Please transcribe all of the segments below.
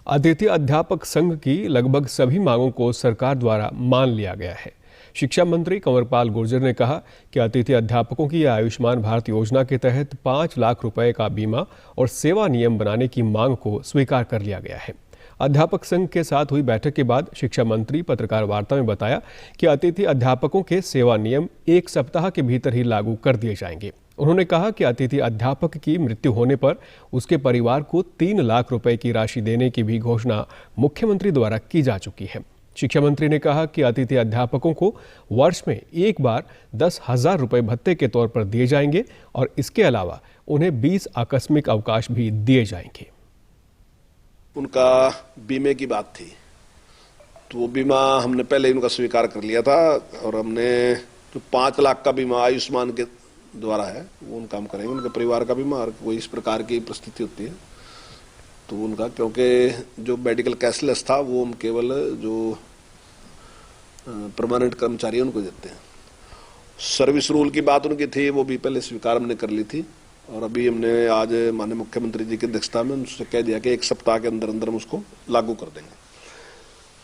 अतिथि अध्यापक संघ की लगभग सभी मांगों को सरकार द्वारा मान लिया गया है। शिक्षा मंत्री कंवरपाल गुर्जर ने कहा कि अतिथि अध्यापकों की आयुष्मान भारत योजना के तहत 5 लाख रुपए का बीमा और सेवा नियम बनाने की मांग को स्वीकार कर लिया गया है। अध्यापक संघ के साथ हुई बैठक के बाद शिक्षा मंत्री पत्रकार वार्ता में बताया कि अतिथि अध्यापकों के सेवा नियम 1 सप्ताह के भीतर ही लागू कर दिए जाएंगे। उन्होंने कहा कि अतिथि अध्यापक की मृत्यु होने पर उसके परिवार को 3 लाख रुपए की राशि देने की भी घोषणा मुख्यमंत्री द्वारा की जा चुकी है। शिक्षा मंत्री ने कहा कि अतिथि अध्यापकों को वर्ष में एक बार 10,000 रुपए भत्ते के तौर पर दिए जाएंगे और इसके अलावा उन्हें 20 आकस्मिक अवकाश भी दिए जाएंगे। उनका बीमे की बात थी तो वो बीमा हमने पहले ही उनका स्वीकार कर लिया था और हमने जो 5 लाख का बीमा आयुष्मान के द्वारा है वो उनका हम करेंगे। उनके परिवार का बीमा और कोई इस प्रकार की परिस्थिति होती है तो उनका, क्योंकि जो मेडिकल कैशलेस था वो हम केवल जो परमानेंट कर्मचारी है उनको देते हैं। सर्विस रूल की बात उनकी थी वो भी पहले स्वीकार हमने कर ली थी और अभी हमने आज माननीय मुख्यमंत्री जी की अध्यक्षता में उनसे कह दिया कि 1 सप्ताह के अंदर अंदर हम उसको लागू कर देंगे।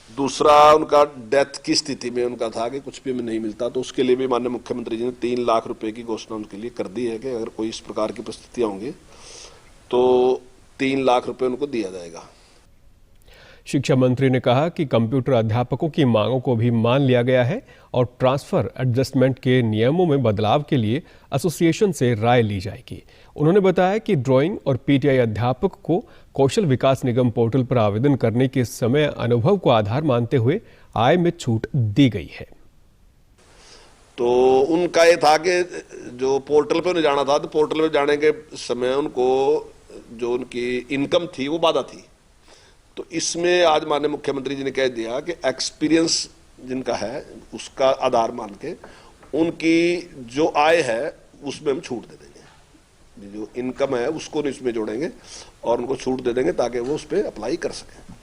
दूसरा, उनका डेथ की स्थिति में उनका था कि कुछ भी हमें नहीं मिलता तो उसके लिए भी माननीय मुख्यमंत्री जी ने 3 लाख रुपए की घोषणा उनके लिए कर दी है कि अगर कोई इस प्रकार की परिस्थितियां होंगी तो 3 लाख रुपए उनको दिया जाएगा। शिक्षा मंत्री ने कहा कि कंप्यूटर अध्यापकों की मांगों को भी मान लिया गया है और ट्रांसफर एडजस्टमेंट के नियमों में बदलाव के लिए एसोसिएशन से राय ली जाएगी। उन्होंने बताया कि ड्राइंग और पीटीआई अध्यापक को कौशल विकास निगम पोर्टल पर आवेदन करने के समय अनुभव को आधार मानते हुए आय में छूट दी गई है। तो उनका ये था कि जो पोर्टल पे उन्हें जाना था तो पोर्टल पे जाने के समय उनको जो उनकी इनकम थी वो बाधा थी। तो इसमें आज माननीय मुख्यमंत्री जी ने कह दिया कि एक्सपीरियंस जिनका है उसका आधार मान के उनकी जो आय है उसमें हम छूट दे देंगे। जो इनकम है उसको इसमें जोड़ेंगे और उनको छूट दे देंगे ताकि वो उस पर अप्लाई कर सकें।